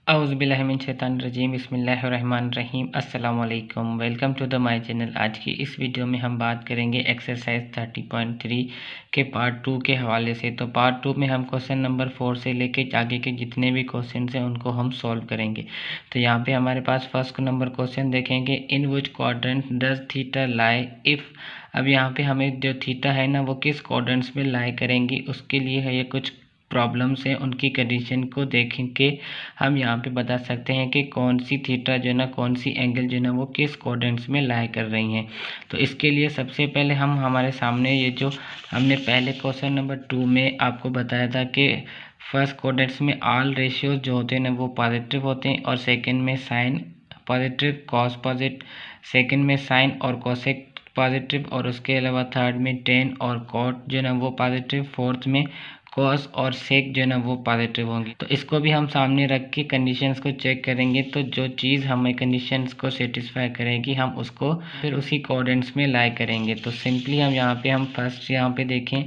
औज़ुबिल्लाहिमिनश्शैतानिर्रजीम बिस्मिल्लाहिर्रहमानिर्रहीम अस्सलाम वालेकुम। Welcome to the my channel. आज की इस वीडियो में हम बात करेंगे एक्सरसाइज 30.3 के पार्ट 2 के हवाले से। तो पार्ट 2 में हम क्वेश्चन नंबर 4 से लेके आगे के जितने भी क्वेश्चन हैं उनको हम सॉल्व करेंगे। तो यहाँ पे हमारे पास फर्स्ट नंबर क्वेश्चन देखेंगे, in which quadrant does theta lie if. अब यहाँ पे हमें जो थीटा है ना वो किस क्वाड्रेंट्स में लाई करेंगी, उसके लिए है ये कुछ प्रॉब्लम्स हैं। उनकी कंडीशन को देख के हम यहाँ पे बता सकते हैं कि कौन सी थीटा जो है ना, कौन सी एंगल जो है ना वो किस क्वाड्रेंट्स में लाई कर रही हैं। तो इसके लिए सबसे पहले हम हमारे सामने ये जो हमने पहले क्वेश्चन नंबर 2 में आपको बताया था कि फर्स्ट क्वाड्रेंट्स में ऑल रेशियोज जो होते हैं ना वो पॉजिटिव होते हैं, और सेकंड में sine positive, cos positive, second में साइन और कोसेक पॉजिटिव, और उसके अलावा थर्ड में टेन और कॉट जो है ना वो पॉजिटिव, फोर्थ में कॉस और सेक जो है ना वो पॉजिटिव होंगी। तो इसको भी हम सामने रख के कंडीशंस को चेक करेंगे। तो जो चीज़ हमें कंडीशंस को सेटिस्फाई करेगी हम उसको फिर उसी कोऑर्डिनेट्स में लाई करेंगे। तो सिंपली हम यहाँ पे हम फर्स्ट यहाँ पे देखें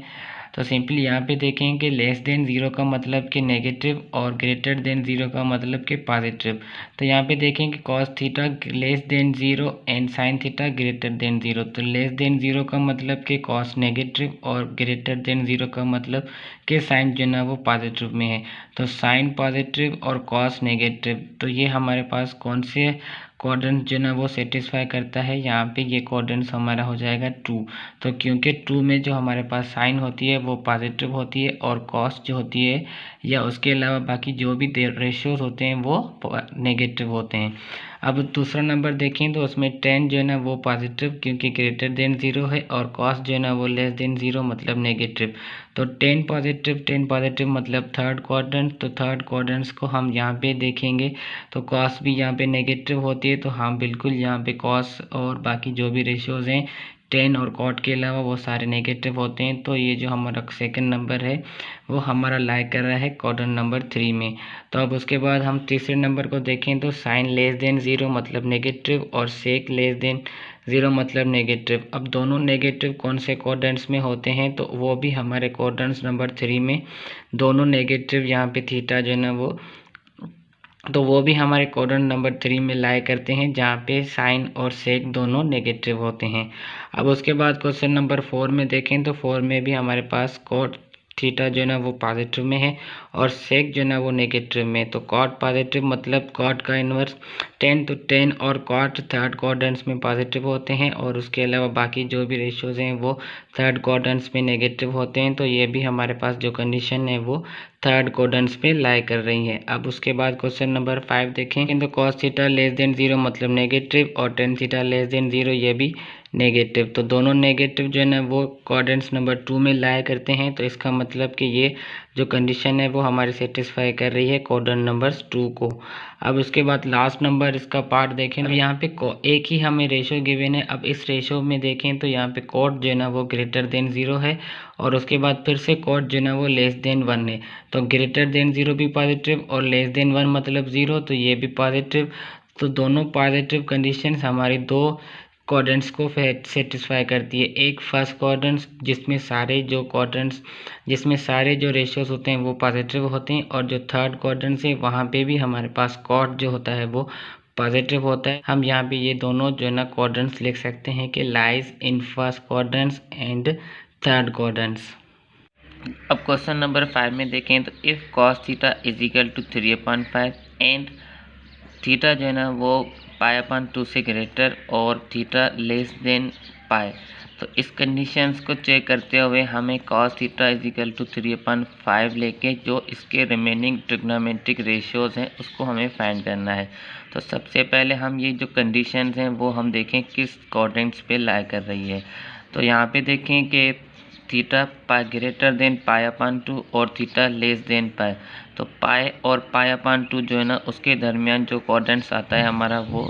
तो सिंपली यहाँ पे देखें कि लेस देन ज़ीरो का मतलब कि नेगेटिव और ग्रेटर देन ज़ीरो का मतलब कि पॉजिटिव। तो यहाँ पे देखें कि cos theta less than zero and sine theta greater than zero. तो लेस देन ज़ीरो का मतलब कि कॉस नेगेटिव और ग्रेटर देन ज़ीरो का मतलब कि साइन जो है ना वो पॉजिटिव में है। तो साइन पॉजिटिव और कॉस नेगेटिव, तो ये हमारे पास कौन से क्वाड्रेंट जो है ना वो सेटिस्फाई करता है। यहाँ पे ये क्वाड्रेंट हमारा हो जाएगा 2। तो क्योंकि 2 में जो हमारे पास साइन होती है वो पॉजिटिव होती है और कॉस जो होती है या उसके अलावा बाकी जो भी रेशियोज होते हैं वो नेगेटिव होते हैं। अब दूसरा नंबर देखें तो उसमें 10 जो है ना वो पॉजिटिव क्योंकि ग्रेटर देन ज़ीरो है, और कॉस जो है ना वो लेस देन ज़ीरो मतलब नेगेटिव। तो 10 पॉजिटिव मतलब थर्ड क्वाड्रेंट। तो थर्ड क्वाड्रेंट्स को हम यहाँ पे देखेंगे तो कॉस भी यहाँ पे नेगेटिव होती है, तो हम बिल्कुल यहाँ पे कॉस और बाकी जो भी रेशियोज हैं 10 और कॉट के अलावा वो सारे नेगेटिव होते हैं। तो ये जो हमारा सेकंड नंबर है वो हमारा लाई कर रहा है क्वाड्रेंट नंबर 3 में। तो अब उसके बाद हम तीसरे नंबर को देखें तो साइन लेस देन ज़ीरो मतलब नेगेटिव और सेक लेस देन ज़ीरो मतलब नेगेटिव। अब दोनों नेगेटिव कौन से क्वाड्रेंट्स में होते हैं, तो वो भी हमारे क्वाड्रेंट्स नंबर 3 में दोनों नेगेटिव यहाँ पे थीटा जो है ना वो भी हमारे क्वाड्रेंट नंबर 3 में लाई करते हैं, जहाँ पे साइन और सेक दोनों नेगेटिव होते हैं। अब उसके बाद क्वेश्चन नंबर 4 में देखें तो 4 में भी हमारे पास कॉट थीटा जो है ना वो पॉजिटिव में है और सेक जो है ना वो नेगेटिव में। तो कॉट पॉजिटिव मतलब कॉट का इन्वर्स 10, तो 10 और कॉट थर्ड क्वाड्रेंट्स में पॉजिटिव होते हैं, और उसके अलावा बाकी जो भी रेशियोज हैं वो थर्ड क्वाड्रेंट्स में नेगेटिव होते हैं। तो ये भी हमारे पास जो कंडीशन है वो थर्ड क्वाड्रेंट्स पे लाई कर रही है। अब उसके बाद क्वेश्चन नंबर 5 देखें तो cos theta less than zero मतलब नेगेटिव और tan theta less than zero ये भी नेगेटिव। तो दोनों नेगेटिव जो है ना वो क्वाड्रेंट्स नंबर 2 में लाई करते हैं। तो इसका मतलब कि ये जो कंडीशन है वो हमारे सेटिस्फाई कर रही है क्वाड्रेंट नंबर 2 को। अब उसके बाद लास्ट नंबर इसका पार्ट देखें। अब यहाँ पे एक ही हमें रेशो गिवन है। अब इस रेशो में देखें तो यहाँ पे कॉट जो है ना वो ग्रेटर देन ज़ीरो है, और उसके बाद फिर से कॉट जो है ना वो लेस देन 1 है। तो ग्रेटर देन ज़ीरो भी पॉजिटिव और लेस देन 1 मतलब ज़ीरो, तो ये भी पॉजिटिव। तो दोनों पॉजिटिव कंडीशंस हमारी दो क्वाड्रेंट्स को सेटिस्फाई करती है। एक फर्स्ट क्वाड्रेंट जिसमें सारे जो रेशियोज होते हैं वो पॉजिटिव होते हैं, और जो थर्ड क्वाड्रेंट है वहाँ पे भी हमारे पास कॉट जो होता है वो पॉजिटिव होता है। हम यहाँ पे ये दोनों जो है ना क्वाड्रेंट्स लिख सकते हैं कि lies in first quadrants and third quadrants. अब क्वेश्चन नंबर 5 में देखें तो if cos theta is equal to 3/5 and theta जो है ना वो पाई/2 से ग्रेटर और थीटा लेस देन पाई। तो इस कंडीशंस को चेक करते हुए हमें cos theta is equal to 3/5 लेके जो इसके रिमेनिंग ट्रिग्नोमेट्रिक रेशियोज हैं उसको हमें फाइंड करना है। तो सबसे पहले हम ये जो कंडीशंस हैं वो हम देखें किस क्वाड्रेंट्स पे लाई कर रही है। तो यहाँ पे देखें कि थीटा पाई ग्रेटर देन पाई/2 और थीटा लेस देन पाई। तो पाई और पाई/2 जो है ना उसके दरमियान जो क्वाड्रेंट्स आता है हमारा वो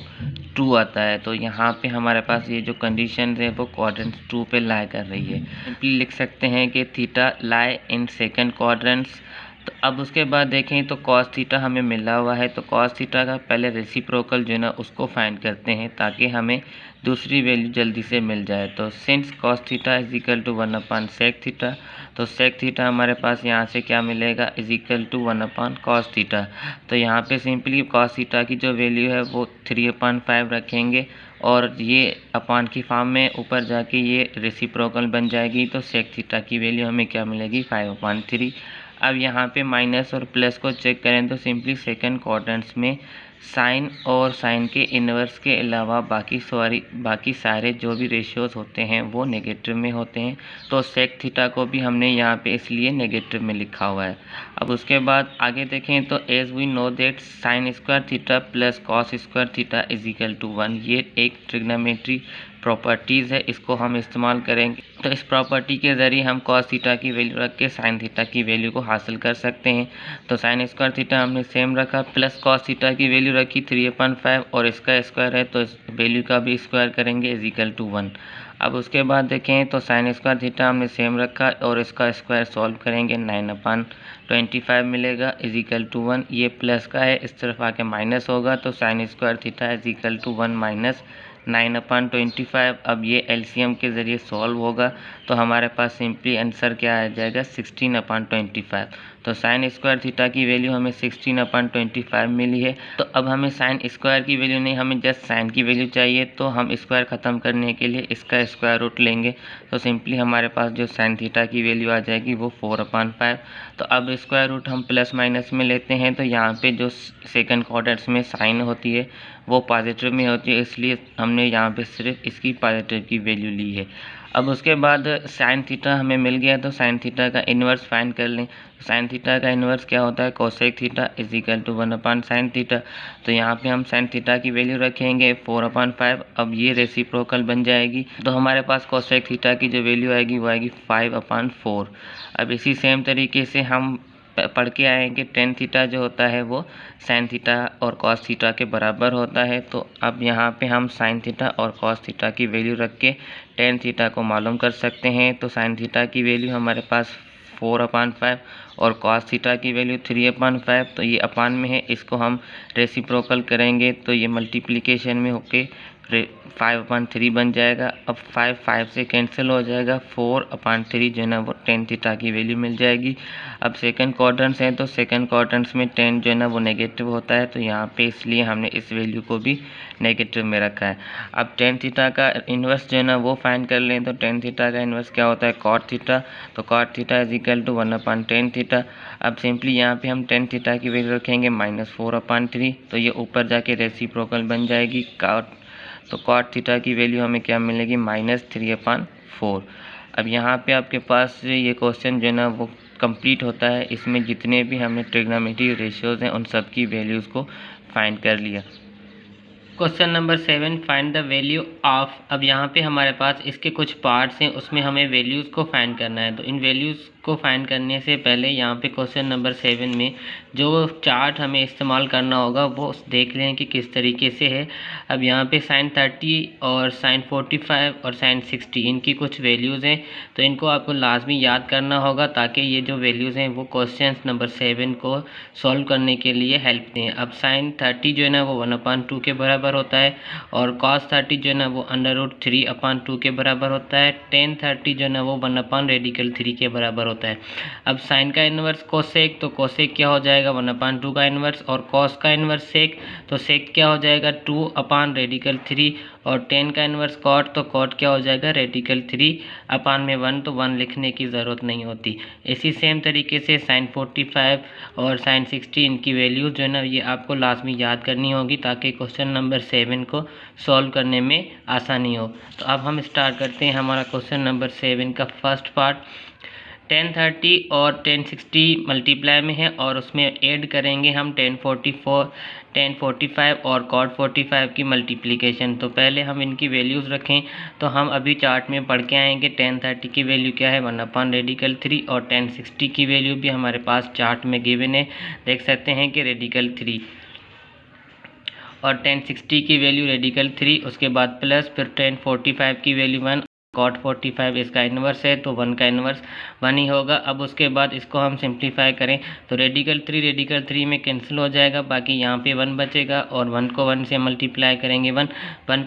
2 आता है। तो यहाँ पे हमारे पास ये जो कंडीशन है वो क्वाड्रेंट 2 पे लाई कर रही है। सिंपली लिख सकते हैं कि theta lie in second quadrants तो अब उसके बाद देखें तो कॉस थीटा हमें मिला हुआ है, तो कॉस थीटा का पहले रेसिप्रोकल जो है ना उसको फाइंड करते हैं ताकि हमें दूसरी वैल्यू जल्दी से मिल जाए। तो since cos theta is equal to 1 sec theta, तो सेक थीटा हमारे पास यहाँ से क्या मिलेगा, is equal to 1 cos theta. तो यहाँ पे सिंपली कॉस थीटा की जो वैल्यू है वो 3/5 रखेंगे और ये अपान की फॉर्म में ऊपर जाके ये रेसिप्रोकल बन जाएगी। तो सेक थीटा की वैल्यू हमें क्या मिलेगी, 5/3। अब यहाँ पे माइनस और प्लस को चेक करें तो सिंपली सेकंड क्वाड्रेंट्स में साइन और साइन के इन्वर्स के अलावा बाकी सारे जो भी रेशियोज होते हैं वो नेगेटिव में होते हैं। तो सेक थीटा को भी हमने यहाँ पे इसलिए नेगेटिव में लिखा हुआ है। अब उसके बाद आगे देखें तो as we know that sine square theta plus cos square theta is equal to 1, ये एक ट्रिग्नोमेट्री प्रॉपर्टीज़ है, इसको हम इस्तेमाल करेंगे। तो इस प्रॉपर्टी के ज़रिए हम कॉस थीटा की वैल्यू रख के साइन थीटा की वैल्यू को हासिल कर सकते हैं। तो साइन स्क्वायर थीटा हमने सेम रखा, प्लस कॉस थीटा की वैल्यू रखी 3/5 और इसका स्क्वायर है तो इस वैल्यू का भी स्क्वायर करेंगे इज इक्वल टू 1। अब उसके बाद देखें तो साइन स्क्वायर थीटा हमने सेम रखा और इसका स्क्वायर सॉल्व करेंगे 9/25 मिलेगा इज इक्वल टू 1। ये प्लस का है, इस तरफ आके माइनस होगा तो sine square theta is equal to 1 minus 9/25। अब ये एलसीएम के ज़रिए सॉल्व होगा तो हमारे पास सिंपली आंसर क्या आ जाएगा, 16/25। तो साइन स्क्वायर थीटा की वैल्यू हमें 16/25 मिली है। तो अब हमें साइन स्क्वायर की वैल्यू नहीं, हमें जस्ट साइन की वैल्यू चाहिए। तो हम स्क्वायर ख़त्म करने के लिए इसका स्क्वायर रूट लेंगे तो सिंपली हमारे पास जो साइन थीटा की वैल्यू आ जाएगी वो 4/5। तो अब स्क्वायर रूट हम प्लस माइनस में लेते हैं तो यहाँ पे जो सेकंड क्वाड्रेंट्स में साइन होती है वो पॉजिटिव में होती है, इसलिए हमने यहाँ पे सिर्फ इसकी पॉजिटिव की वैल्यू ली है। अब उसके बाद साइन थीटा हमें मिल गया तो साइन थीटा का इन्वर्स फाइंड कर लें। साइन थीटा का इन्वर्स क्या होता है, cosec theta is equal to 1/sin theta. तो यहाँ पे हम साइन थीटा की वैल्यू रखेंगे 4/5। अब ये रेसिप्रोकल बन जाएगी तो हमारे पास कोसेक थीटा की जो वैल्यू आएगी वो आएगी 5/4। अब इसी सेम तरीके से हम पढ़ के आए हैं कि टेन थीटा जो होता है वो साइन थीटा और कॉस थीटा के बराबर होता है। तो अब यहाँ पे हम साइन थीटा और कॉस थीटा की वैल्यू रख के टेन थीटा को मालूम कर सकते हैं। तो साइन थीटा की वैल्यू हमारे पास 4/5 और कॉस थीटा की वैल्यू 3/5। तो ये अपान में है, इसको हम रेसिप्रोकल करेंगे तो ये मल्टीप्लिकेशन में होके 5/3 बन जाएगा। अब 5 से कैंसिल हो जाएगा, 4/3 जो है ना वो टेन थीटा की वैल्यू मिल जाएगी। अब सेकंड क्वाड्रेंट्स हैं तो सेकंड क्वाड्रेंट्स में टेन जो है ना वो नेगेटिव होता है, तो यहाँ पे इसलिए हमने इस वैल्यू को भी नेगेटिव में रखा है। अब टेन थीटा का इन्वर्स जो है ना वो फाइंड कर लें तो टेन थीटा का इन्वर्स क्या होता है, कॉट थीटा। तो cot theta is equal to 1/tan theta. अब सिंपली यहाँ पे हम टेन थीटा की वैल्यू रखेंगे -4/3, तो ये ऊपर जाके रेसिप्रोकल बन जाएगी कॉट। तो कॉट थीटा की वैल्यू हमें क्या मिलेगी, -3/4। अब यहाँ पे आपके पास ये क्वेश्चन जो है ना वो कंप्लीट होता है। इसमें जितने भी हमने ट्रिग्नोमेट्री रेशियोज हैं उन सब की वैल्यूज़ को फाइंड कर लिया। Question number 7, find the value of. अब यहाँ पे हमारे पास इसके कुछ पार्ट्स हैं, उसमें हमें वैल्यूज़ को फाइंड करना है। तो इन वैल्यूज़ को फाइंड करने से पहले यहाँ पे क्वेश्चन नंबर 7 में जो चार्ट हमें इस्तेमाल करना होगा वो देख लें कि किस तरीके से है। अब यहाँ पे sin 30 और sin 45 और sin 60 इनकी कुछ वैल्यूज़ हैं, तो इनको आपको लाजमी याद करना होगा ताकि ये जो वैल्यूज़ हैं वो क्वेश्चन नंबर 7 को सॉल्व करने के लिए हेल्प दें। अब sin 30 जो है ना वो 1/2 के बराबर होता है और cos 30 जो है ना वो √3/2 के बराबर होता है। tan 30 जो है ना वो 1/3 के बराबर होता है। अब साइन का इन्वर्स कोसेक, तो कोसेक क्या हो जाएगा, 1/2 का इन्वर्स, और कॉस का इन्वर्स सेक, तो सेक क्या हो जाएगा, 2/3। और टेन का इन्वर्स कॉट, तो कॉट क्या हो जाएगा, √3/1, तो 1 लिखने की ज़रूरत नहीं होती। इसी सेम तरीके से sin 45 और sin 60 इनकी वैल्यूज़ जो है ना ये आपको लाजमी याद करनी होगी ताकि क्वेश्चन नंबर 7 को सॉल्व करने में आसानी हो। तो अब हम स्टार्ट करते हैं हमारा क्वेश्चन नंबर 7 का फर्स्ट पार्ट। tan 30 और tan 60 मल्टीप्लाई में है और उसमें ऐड करेंगे हम tan 45 और cot 45 की मल्टीप्लिकेशन। तो पहले हम इनकी वैल्यूज़ रखें, तो हम अभी चार्ट में पढ़ के आएंगे। tan 30 की वैल्यू क्या है, 1/3 और tan 60 की वैल्यू भी हमारे पास चार्ट में गिवन है, देख सकते हैं कि √3 और tan 60 की वैल्यू √3, उसके बाद प्लस फिर tan 45 की वैल्यू 1 कॉट 45 इसका इन्वर्स है तो 1 का इन्वर्स 1 ही होगा। अब उसके बाद इसको हम सिंप्लीफाई करें तो रेडिकल 3 में कैंसिल हो जाएगा, बाकी यहाँ पे 1 बचेगा और 1 को 1 से मल्टीप्लाई करेंगे 1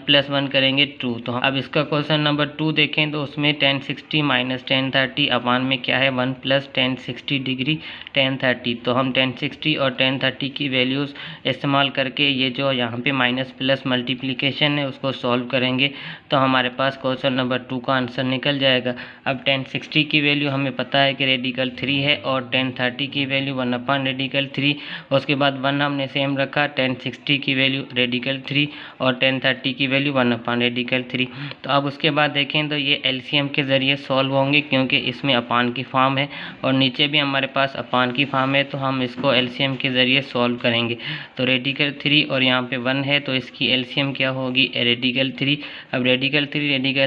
प्लस 1 करेंगे 2। तो अब इसका क्वेश्चन नंबर 2 देखें तो उसमें tan 60 माइनस tan 30 अपान में क्या है 1 प्लस tan 60 डिग्री tan 30। तो हम tan 60 और tan 30 की वैल्यूज़ इस्तेमाल करके ये जो यहाँ पे माइनस प्लस मल्टीप्लिकेशन है उसको सॉल्व करेंगे तो हमारे पास क्वेश्चन नंबर 2 का आंसर निकल जाएगा। अब tan 60 की वैल्यू हमें पता है कि रेडिकल 3 है और tan 30 की वैल्यू 1 अपान रेडिकल 3। उसके बाद 1 हमने सेम रखा, tan 60 की वैल्यू रेडिकल 3 और tan 30 की वैल्यू 1 अपान रेडिकल 3। तो अब उसके बाद देखें तो ये एलसीएम के ज़रिए सॉल्व होंगे क्योंकि इसमें अपान की फॉर्म है और नीचे भी हमारे पास अपान की फॉर्म है, तो हम इसको एलसीएम के ज़रिए सॉल्व करेंगे। तो रेडिकल 3 और यहाँ पे 1 है तो इसकी एलसीएम क्या होगी रेडिकल 3। अब रेडिकल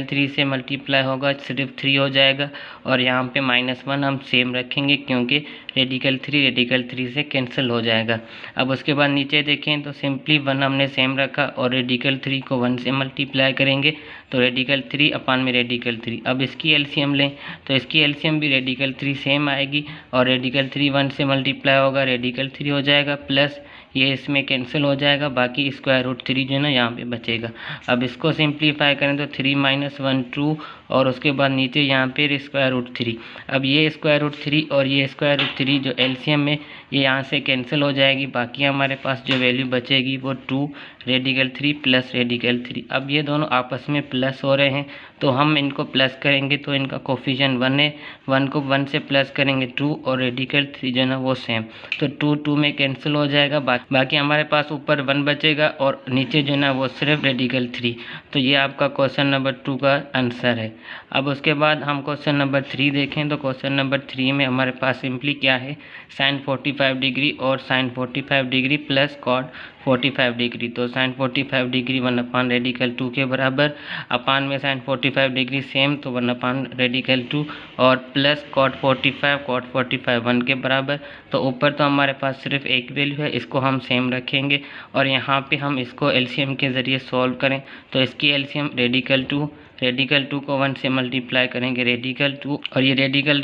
3 से मल्टीप्लाई होगा सिर्फ 3 हो जाएगा और यहाँ पे -1 हम सेम रखेंगे क्योंकि रेडिकल 3 से कैंसिल हो जाएगा। अब उसके बाद नीचे देखें तो सिंपली 1 हमने सेम रखा और रेडिकल 3 को 1 से मल्टीप्लाई करेंगे तो रेडिकल 3 अपान में रेडिकल 3। अब इसकी एलसीएम लें तो इसकी एलसीएम भी रेडिकल 3 सेम आएगी और रेडिकल 3 1 से मल्टीप्लाई होगा रेडिकल 3 हो जाएगा प्लस ये इसमें कैंसिल हो जाएगा, बाकी स्क्वायर रूट 3 जो है ना यहाँ पे बचेगा। अब इसको सिंप्लीफाई करें तो 3 - 1 2 और उसके बाद नीचे यहाँ पे स्क्वायर रूट 3। अब ये स्क्वायर रूट 3 और ये स्क्वायर रूट 3 जो एलसीएम में ये यहाँ से कैंसिल हो जाएगी, बाकी हमारे पास जो वैल्यू बचेगी वो 2 रेडिकल 3 प्लस रेडिकल 3। अब ये दोनों आपस में प्लस हो रहे हैं तो हम इनको प्लस करेंगे तो इनका कोफिशिएंट 1 है, 1 को 1 से प्लस करेंगे 2 और रेडिकल 3 जो है ना वो सेम, तो 2 में कैंसिल हो जाएगा, बाकी हमारे पास ऊपर 1 बचेगा और नीचे जो है ना वो सिर्फ रेडिकल 3। तो ये आपका क्वेश्चन नंबर 2 का आंसर है। अब उसके बाद हम क्वेश्चन नंबर 3 देखें तो क्वेश्चन नंबर 3 में हमारे पास सिंपली क्या है sin 45 डिग्री और sin 45 degree plus cot 45 degree. तो sin 45 डिग्री 1 अपान रेडिकल 2 के बराबर, अपान में sin 45 डिग्री सेम तो 1 अपान रेडिकल 2 और प्लस cot 45 1 के बराबर। तो ऊपर तो हमारे पास सिर्फ एक वैल्यू है, इसको हम सेम रखेंगे और यहाँ पे हम इसको एलसीएम के ज़रिए सॉल्व करें तो इसकी एलसीएम रेडिकल 2 को 1 से मल्टीप्लाई करेंगे रेडिकल 2 और ये रेडिकल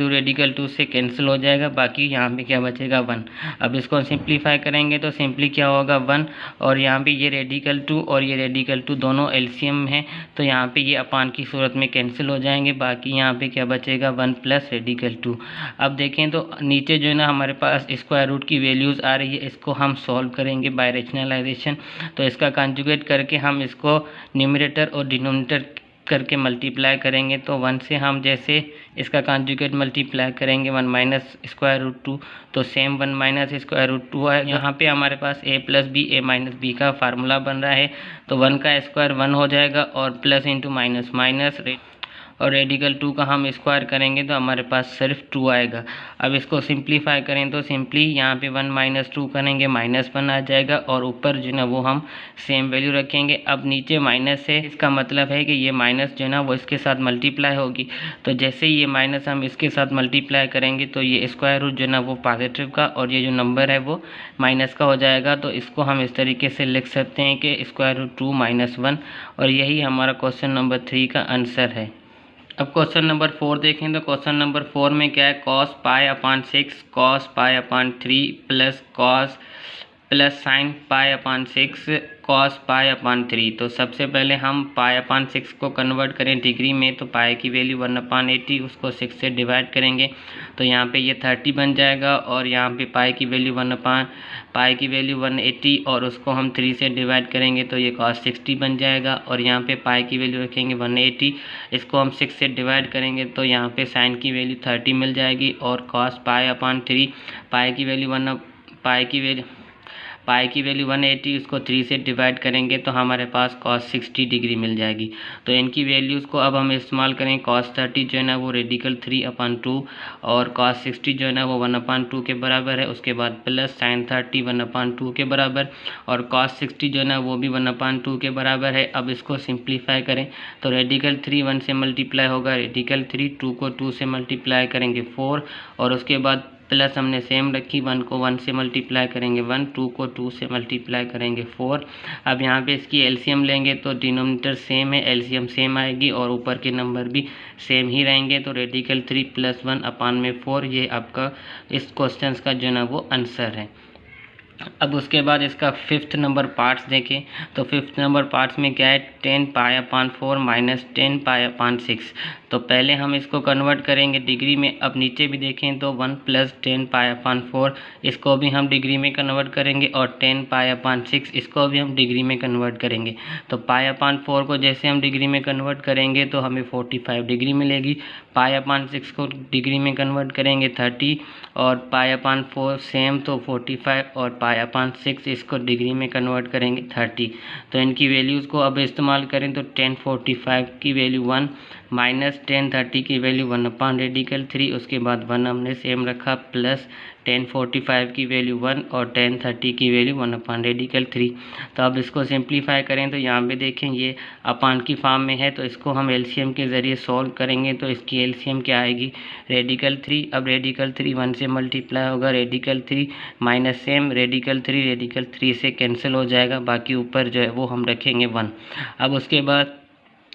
2 से कैंसिल हो जाएगा, बाकी यहाँ पे क्या बचेगा 1। अब इसको सिंप्लीफाई करेंगे तो सिंपली क्या होगा 1 और यहाँ पे ये रेडिकल 2 और ये रेडिकल 2 दोनों एलसीएम हैं तो यहाँ पे ये अपान की सूरत में कैंसिल हो जाएंगे, बाकी यहाँ पे क्या बचेगा 1 प्लस रेडिकल 2। अब देखें तो नीचे जो है ना हमारे पास स्क्वायर रूट की वैल्यूज़ आ रही है, इसको हम सॉल्व करेंगे बाय रैशनलाइजेशन। तो इसका कंजुगेट करके हम इसको न्यूमरेटर और डिनोमिनेटर करके मल्टीप्लाई करेंगे तो 1 से हम जैसे इसका कंजुगेट मल्टीप्लाई करेंगे 1 माइनस स्क्वायर रूट 2 तो सेम 1 माइनस स्क्वायर रूट 2 है। यहाँ पे हमारे पास a plus b a minus b का फार्मूला बन रहा है तो 1 का स्क्वायर 1 हो जाएगा और प्लस इंटू माइनस माइनस और रेडिकल 2 का हम स्क्वायर करेंगे तो हमारे पास सिर्फ 2 आएगा। अब इसको सिंप्लीफाई करें तो सिंपली यहाँ पे 1 - 2 करेंगे -1 आ जाएगा और ऊपर जो ना वो हम सेम वैल्यू रखेंगे। अब नीचे माइनस है, इसका मतलब है कि ये माइनस जो ना वो इसके साथ मल्टीप्लाई होगी, तो जैसे ही ये माइनस हम इसके साथ मल्टीप्लाई करेंगे तो ये स्क्वायर रूट जो ना वो पॉजिटिव का और ये जो नंबर है वो माइनस का हो जाएगा। तो इसको हम इस तरीके से लिख सकते हैं कि स्क्वायर रूट 2 - 1 और यही हमारा क्वेश्चन नंबर 3 का आंसर है। अब क्वेश्चन नंबर 4 देखें तो क्वेश्चन नंबर 4 में क्या है cos π/6 cos π/3 plus sin π/6 cos π/3। तो सबसे पहले हम π/6 को कन्वर्ट करें डिग्री में तो पाई की वैल्यू 1/80 उसको 6 से डिवाइड करेंगे तो यहाँ पे ये 30 बन जाएगा और यहाँ पे पाई की वैल्यू 180 और उसको हम 3 से डिवाइड करेंगे तो ये cos 60 बन जाएगा और यहाँ पे पाई की वैल्यू रखेंगे 180, इसको हम 6 से डिवाइड करेंगे तो यहाँ पे sin की वैल्यू 30 मिल जाएगी और cos π/3 पाई की वैल्यू 180 उसको 3 से डिवाइड करेंगे तो हमारे पास cos 60 डिग्री मिल जाएगी। तो इनकी वैल्यूज़ को अब हम इस्तेमाल करें cos 30 जो है ना वो रेडिकल 3/2 और cos 60 जो है ना वो 1/2 के बराबर है, उसके बाद प्लस sin 30 1/2 के बराबर और cos 60 जो है ना वो भी 1/2 के बराबर है। अब इसको सिंप्लीफाई करें तो रेडिकल 3 1 से मल्टीप्लाई होगा रेडिकल 3, 2 को 2 से मल्टीप्लाई करेंगे 4 और उसके बाद प्लस हमने सेम रखी, 1 को 1 से मल्टीप्लाई करेंगे 1, 2 को 2 से मल्टीप्लाई करेंगे 4। अब यहाँ पे इसकी एलसीएम लेंगे तो डिनोमिनेटर सेम है, एलसीएम सेम आएगी और ऊपर के नंबर भी सेम ही रहेंगे। तो रेडिकल 3 + 1 अपान में 4, ये आपका इस क्वेश्चन का जो ना वो आंसर है। अब उसके बाद इसका 5th नंबर पार्ट्स देखें तो 5th नंबर पार्ट्स में क्या है, 10 π/4 माइनस 10 π/6। तो पहले हम इसको कन्वर्ट करेंगे डिग्री में। अब नीचे भी देखें तो 1 + 10 π/4, इसको भी हम डिग्री में कन्वर्ट करेंगे और 10 π/6 इसको भी हम डिग्री में कन्वर्ट करेंगे। तो π/4 को जैसे हम डिग्री में कन्वर्ट करेंगे तो हमें 45 डिग्री मिलेगी, π/6 को डिग्री में कन्वर्ट करेंगे 30 और π/4 सेम तो 45 और π/6 इसको डिग्री में कन्वर्ट करेंगे 30। तो इनकी वैल्यूज़ को अब इस्तेमाल करें तो 1045 की वैल्यू 1 माइनस 1030 की वैल्यू 1/3, उसके बाद 1 हमने सेम रखा प्लस 1045 की वैल्यू 1 और 1030 की वैल्यू 1/3। तो अब इसको सिंप्लीफाई करें तो यहाँ पे देखें ये अपान की फॉर्म में है, तो इसको हम एलसीएम के ज़रिए सॉल्व करेंगे। तो इसकी एलसीएम क्या आएगी, रेडिकल 3। अब रेडिकल 3 1 से मल्टीप्लाई होगा, रेडिकल 3 माइनस सेम रेडिकल 3 से कैंसिल हो जाएगा, बाकी ऊपर जो है वो हम रखेंगे 1। अब उसके बाद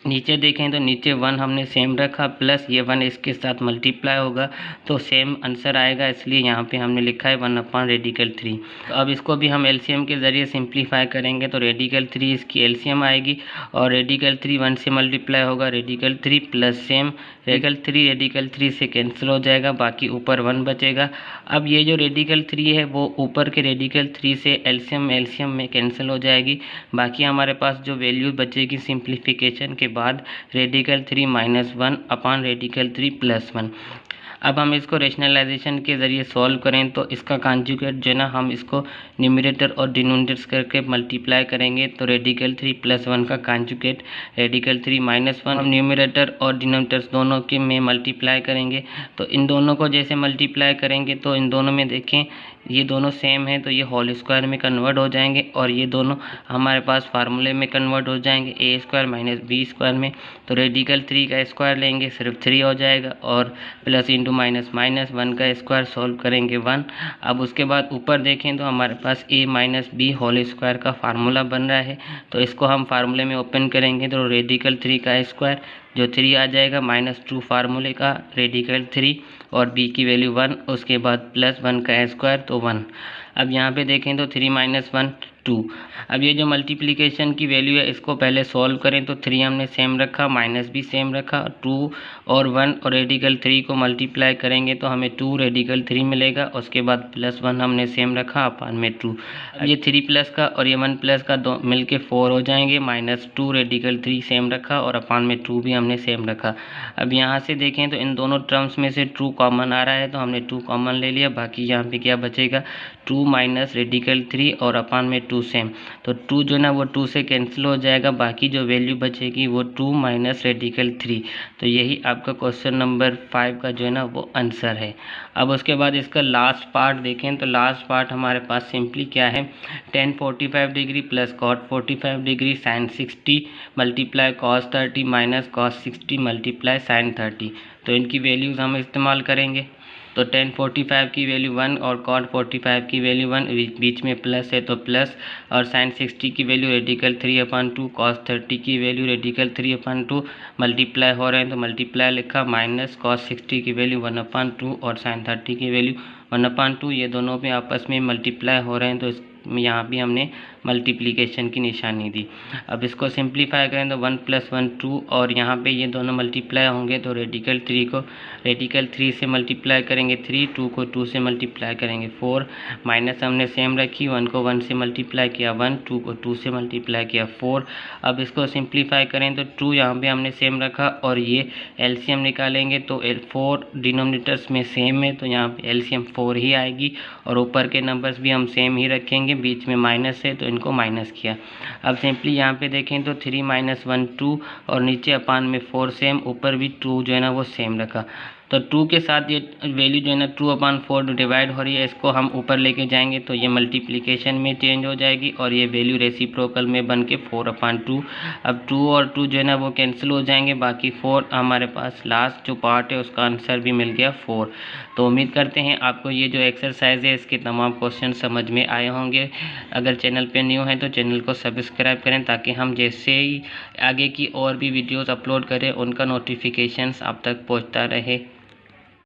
नीचे देखें तो नीचे 1 हमने सेम रखा प्लस ये 1 इसके साथ मल्टीप्लाई होगा तो सेम आंसर आएगा, इसलिए यहाँ पे हमने लिखा है 1/रेडिकल 3। तो अब इसको भी हम एलसीएम के ज़रिए सिंप्लीफाई करेंगे तो रेडिकल 3 इसकी एलसीएम आएगी और रेडिकल 3 1 से मल्टीप्लाई होगा, रेडिकल 3 प्लस सेम रेडिकल 3 से कैंसिल हो जाएगा, बाकी ऊपर 1 बचेगा। अब ये जो रेडिकल 3 है वो ऊपर के रेडिकल 3 से एलसीएम में कैंसिल हो जाएगी, बाकी हमारे पास जो वैल्यू बचेगी सिंप्लीफिकेशन के बाद रेडिकल 3 - 1 अपान रेडिकल 3 + 1। अब हम इसको रेशनलाइजेशन के ज़रिए सॉल्व करें तो इसका कॉन्जुगेट जो है ना हम इसको न्यूमरेटर और डिनोमिनेटर करके मल्टीप्लाई करेंगे। तो रेडिकल 3 + 1 का कॉन्जुगेट रेडिकल 3 - 1 हम न्यूमरेटर और डिनोमिनेटर्स दोनों के में मल्टीप्लाई करेंगे। तो इन दोनों को जैसे मल्टीप्लाई करेंगे तो इन दोनों में देखें ये दोनों सेम है तो ये होल स्क्वायर में कन्वर्ट हो जाएंगे और ये दोनों हमारे पास फार्मूले में कन्वर्ट हो जाएंगे a² - b² में। तो रेडिकल 3 का स्क्वायर लेंगे सिर्फ 3 हो जाएगा और प्लस इंटू माइनस 1 का स्क्वायर सॉल्व करेंगे 1। अब उसके बाद ऊपर देखें तो हमारे पास a - b होल स्क्वायर का फार्मूला बन रहा है, तो इसको हम फार्मूले में ओपन करेंगे तो रेडिकल 3 का स्क्वायर जो 3 आ जाएगा -2 फार्मूले का रेडिकल 3 और b की वैल्यू 1, उसके बाद प्लस 1 का स्क्वायर तो 1। अब यहाँ पे देखें तो 3 - 1 2। अब ये जो मल्टीप्लिकेशन की वैल्यू है इसको पहले सॉल्व करें तो 3 हमने सेम रखा, माइनस भी सेम रखा, 2 और 1 और रेडिकल 3 को मल्टीप्लाई करेंगे तो हमें 2 रेडिकल 3 मिलेगा, उसके बाद प्लस 1 हमने सेम रखा अपान में 2। अब ये 3 प्लस का और ये 1 प्लस का दो मिल के 4 हो जाएंगे, -2 रेडिकल 3 सेम रखा और अपान में 2 भी हमने सेम रखा। अब यहाँ से देखें तो इन दोनों टर्म्स में से 2 कॉमन आ रहा है तो हमने 2 कॉमन ले लिया, बाकी यहाँ पे क्या बचेगा 2 - रेडिकल 3 और अपान में 2 सेम। तो 2 जो ना वो 2 से कैंसिल हो जाएगा, बाकी जो वैल्यू बचेगी वो 2 - रेडिकल 3। तो यही आपका क्वेश्चन नंबर 5 का जो है ना वो आंसर है। अब उसके बाद इसका लास्ट पार्ट देखें तो लास्ट पार्ट हमारे पास सिंपली क्या है, tan 45 degree plus cot 45 degree sin 60 multiply cos 30 minus cos 60 multiply sin 30। तो इनकी वैल्यूज़ हम इस्तेमाल करेंगे। तो tan 45 की वैल्यू 1 और cot 45 की वैल्यू 1, बीच में प्लस है तो प्लस, और sin 60 की वैल्यू रेडिकल 3/2, cos 30 की वैल्यू रेडिकल 3/2 मल्टीप्लाई हो रहे हैं तो मल्टीप्लाई लिखा, माइनस cos 60 की वैल्यू 1/2 और sin 30 की वैल्यू 1/2, ये दोनों भी आपस में मल्टीप्लाई हो रहे हैं तो यहाँ भी हमने मल्टीप्लिकेशन की निशानी दी। अब इसको सिंप्लीफाई करें तो 1 + 1 2 और यहाँ पे ये दोनों मल्टीप्लाई होंगे तो रेडिकल 3 को रेडिकल 3 से मल्टीप्लाई करेंगे 3, 2 को 2 से मल्टीप्लाई करेंगे 4, माइनस हमने सेम रखी, 1 को 1 से मल्टीप्लाई किया 1, 2 को 2 से मल्टीप्लाई किया 4। अब इसको सिंप्लीफाई करें तो 2 यहाँ पे हमने सेम रखा और ये एलसीएम निकालेंगे तो 4 डिनोमिनेटर्स में सेम है तो यहाँ पे एलसीएम 4 ही आएगी और ऊपर के नंबर्स भी हम सेम ही रखेंगे, बीच में माइनस है तो इनको माइनस किया। अब सिंपली यहाँ पे देखें तो 3 - 1 2 और नीचे अपान में 4 सेम, ऊपर भी 2 जो है ना वो सेम रखा। तो 2 के साथ ये वैल्यू जो है ना 2/4 डिवाइड हो रही है, इसको हम ऊपर लेके जाएंगे तो ये मल्टीप्लिकेशन में चेंज हो जाएगी और ये वैल्यू रेसिप्रोकल में बन के 4/2। अब 2 और 2 जो है ना वो कैंसिल हो जाएंगे, बाकी 4 हमारे पास लास्ट जो पार्ट है उसका आंसर भी मिल गया 4। तो उम्मीद करते हैं आपको ये जो एक्सरसाइज है इसके तमाम क्वेश्चन समझ में आए होंगे। अगर चैनल पे न्यू है तो चैनल को सब्सक्राइब करें ताकि हम जैसे ही आगे की और भी वीडियोस अपलोड करें उनका नोटिफिकेशंस आप तक पहुंचता रहे।